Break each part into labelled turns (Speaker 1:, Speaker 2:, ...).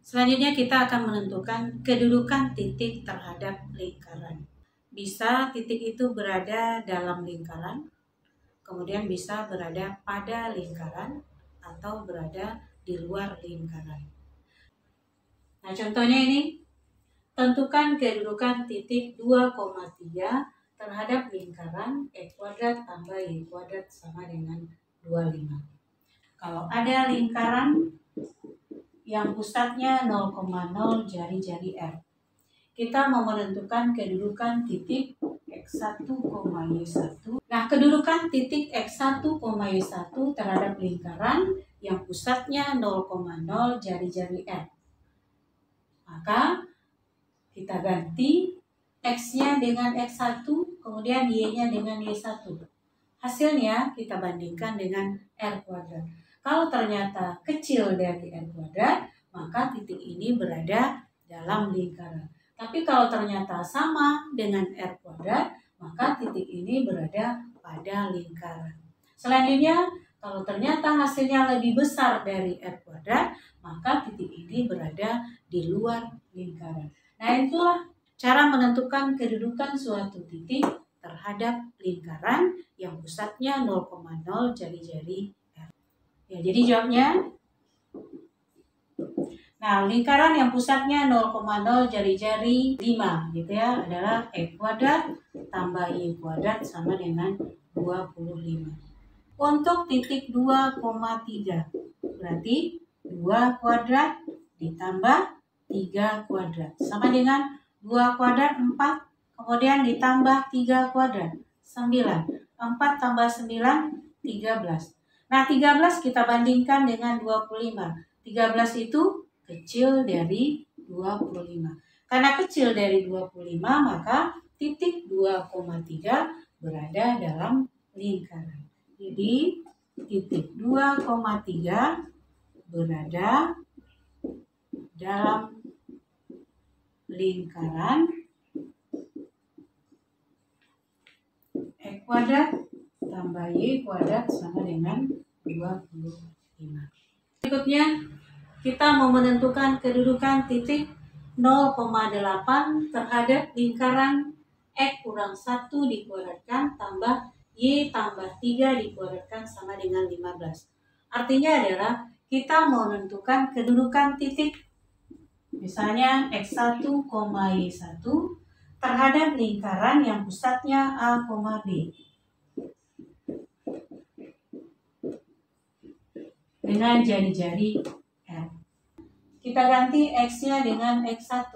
Speaker 1: Selanjutnya kita akan menentukan kedudukan titik terhadap lingkaran. Bisa titik itu berada dalam lingkaran, kemudian bisa berada pada lingkaran, atau berada di luar lingkaran. Nah, contohnya ini, tentukan kedudukan titik 2,3 terhadap lingkaran E kuadrat tambah Y kuadrat sama dengan 25. Kalau ada lingkaran yang pusatnya 0,0 jari-jari R, kita mau menentukan kedudukan titik X1, Y1. Nah, kedudukan titik X1, Y1 terhadap lingkaran yang pusatnya 0,0 jari-jari R. Maka kita ganti X-nya dengan X1, kemudian Y-nya dengan Y1. Hasilnya kita bandingkan dengan R kuadrat. Kalau ternyata kecil dari R kuadrat, maka titik ini berada dalam lingkaran. Tapi kalau ternyata sama dengan R kuadrat, maka titik ini berada pada lingkaran. Selanjutnya, kalau ternyata hasilnya lebih besar dari R kuadrat, maka titik ini berada di luar lingkaran. Nah, itulah cara menentukan kedudukan suatu titik terhadap lingkaran yang pusatnya 0,0 jari-jari R. Ya, jadi jawabnya, nah, lingkaran yang pusatnya 0,0 jari-jari 5 gitu ya, adalah E kuadrat tambah Y kuadrat sama dengan 25. Untuk titik 2,3 berarti 2 kuadrat ditambah 3 kuadrat sama dengan 2 kuadrat 4, kemudian ditambah 3 kuadrat 9. 4 tambah 9 13. Nah, 13 kita bandingkan dengan 25. 13 itu kecil dari 25. Karena kecil dari 25, maka titik 2,3 berada dalam lingkaran. Jadi, titik 2,3 berada dalam lingkaran E kuadrat tambah Y kuadrat sama dengan 25. Berikutnya, kita mau menentukan kedudukan titik 0,8 terhadap lingkaran X kurang 1 dikuadratkan tambah Y tambah 3 dikuadratkan sama dengan 15. Artinya adalah kita mau menentukan kedudukan titik, misalnya X1, Y1 terhadap lingkaran yang pusatnya A, B dengan jari-jari R. Kita ganti X-nya dengan X1,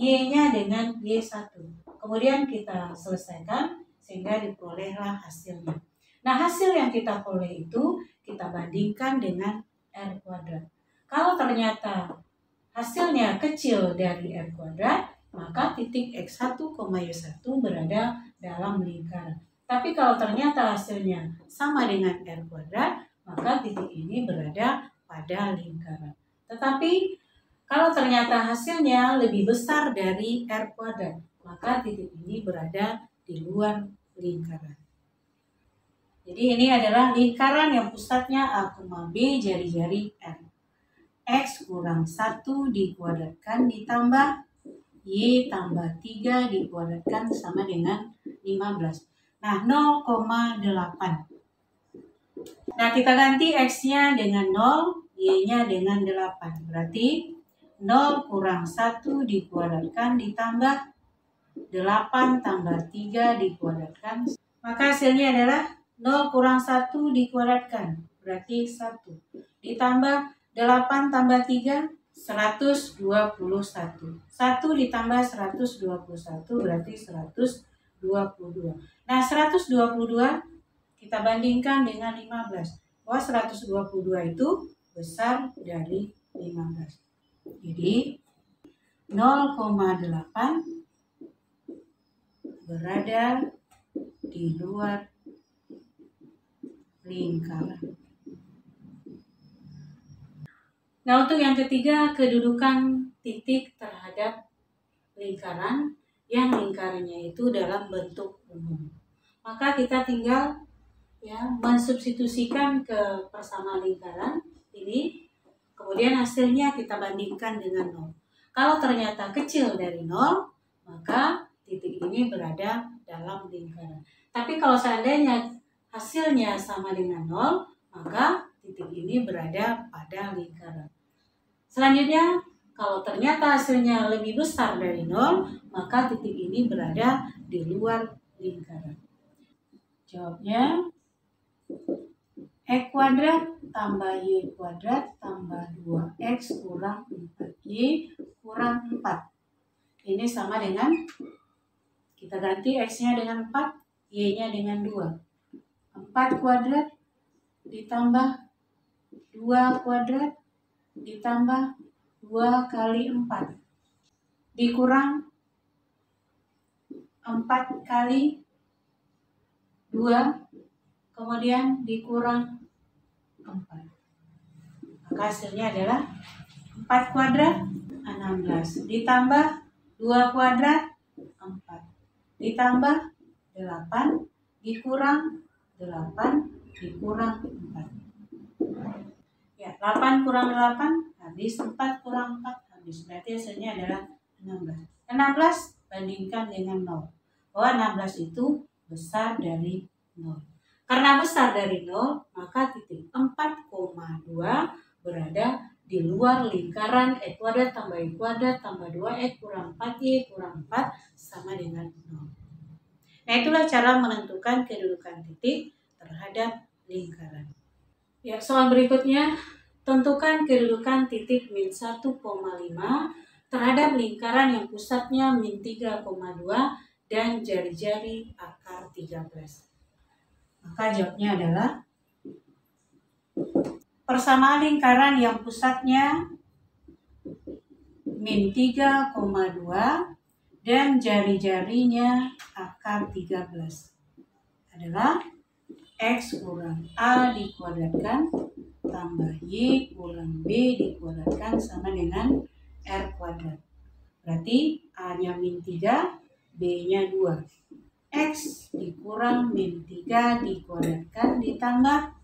Speaker 1: Y-nya dengan Y1. Kemudian kita selesaikan sehingga diperolehlah hasilnya. Nah, hasil yang kita peroleh itu kita bandingkan dengan R kuadrat. Kalau ternyata hasilnya kecil dari R kuadrat, maka titik X1, Y1 berada dalam lingkaran. Tapi kalau ternyata hasilnya sama dengan R kuadrat, maka titik ini berada pada lingkaran. Tetapi kalau ternyata hasilnya lebih besar dari R kuadrat, maka titik ini berada di luar lingkaran. Jadi ini adalah lingkaran yang pusatnya A, B jari-jari R. X kurang 1 dikuadratkan ditambah Y tambah 3 dikuadratkan sama dengan 15. Nah, 0,8. Nah, kita ganti X-nya dengan 0, Y-nya dengan 8. Berarti 0 kurang 1 dikuadratkan ditambah 8 tambah 3 dikuadratkan. Maka hasilnya adalah 0 kurang 1 dikuadratkan. Berarti 1. Ditambah 8 tambah 3, 121. 1 ditambah 121 berarti 122. Nah, 122 kita bandingkan dengan 15. Bahwa 122 itu besar dari 15. Jadi 0,8 berada di luar lingkaran. Nah, untuk yang ketiga, kedudukan titik terhadap lingkaran yang lingkarannya itu dalam bentuk umum. Maka kita tinggal mensubstitusikan ke persamaan lingkaran ini, kemudian hasilnya kita bandingkan dengan 0. Kalau ternyata kecil dari 0, maka titik ini berada dalam lingkaran. Tapi kalau seandainya hasilnya sama dengan 0, maka titik ini berada pada lingkaran. Selanjutnya, kalau ternyata hasilnya lebih besar dari 0, maka titik ini berada di luar lingkaran. Jawabnya X kuadrat tambah Y kuadrat tambah 2X kurang 4Y kurang 4. Ini sama dengan, kita ganti X-nya dengan 4, Y-nya dengan 2. 4 kuadrat ditambah 2 kuadrat ditambah 2 kali 4 dikurang 4 kali 2, kemudian dikurang 4. Maka hasilnya adalah 4 kuadrat 16 ditambah 2 kuadrat 4 ditambah 8 dikurang 8 dikurang 4. Ya, 8 kurang 8 habis, 4 kurang 4 habis. Berarti hasilnya adalah 16. 16 bandingkan dengan 0. Bahwa 16 itu besar dari 0. Karena besar dari 0, maka titik 4,2 berada di luar lingkaran X kuadrat tambah Y kuadrat tambah 2X kurang 4Y kurang 4 sama dengan 0. Nah, itulah cara menentukan kedudukan titik terhadap lingkaran. Ya, soal berikutnya, tentukan kedudukan titik min 1,5 terhadap lingkaran yang pusatnya min 3,2 dan jari-jari akar 13. Maka jawabnya adalah persamaan lingkaran yang pusatnya min 3,2 dan jari-jarinya akar 13 adalah X kurang A dikuadratkan tambah Y kurang B dikuadratkan sama dengan R kuadrat. Berarti A-nya min 3, B-nya 2. X dikurang min 3 dikuadratkan ditambah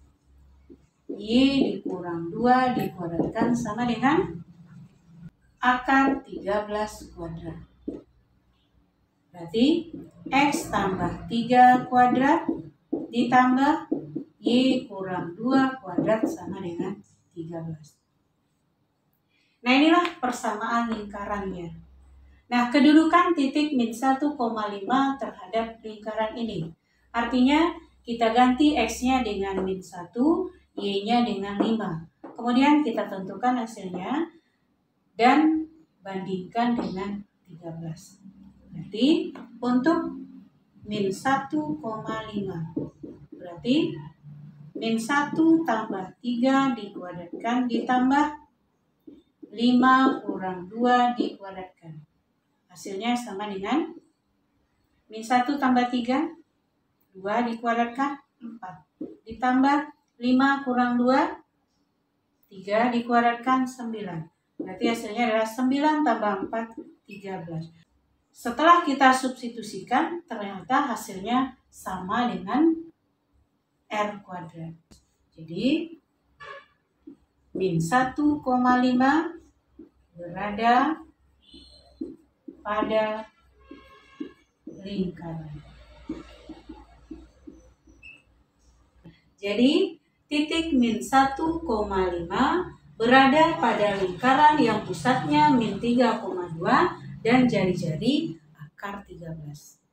Speaker 1: Y dikurang 2 dikuadratkan sama dengan akar 13 kuadrat. Berarti X tambah 3 kuadrat ditambah Y kurang 2 kuadrat sama dengan 13. Nah, inilah persamaan lingkarannya. Nah, kedudukan titik min 1,5 terhadap lingkaran ini. Artinya, kita ganti X-nya dengan min 1, Y-nya dengan 5. Kemudian kita tentukan hasilnya dan bandingkan dengan 13. Berarti untuk min 1,5 berarti min 1 tambah 3 dikuadratkan ditambah 5 kurang 2 dikuadratkan. Hasilnya sama dengan min 1 tambah 3, 2 dikuadratkan 4 ditambah 5 kurang 2, 3 dikuadratkan 9. Berarti hasilnya adalah 9 tambah 4, 13. Setelah kita substitusikan, ternyata hasilnya sama dengan R kuadrat. Jadi, min 1,5 berada pada lingkaran. Jadi, titik min 1,5 berada pada lingkaran yang pusatnya min 3,2 dan jari-jari akar 13.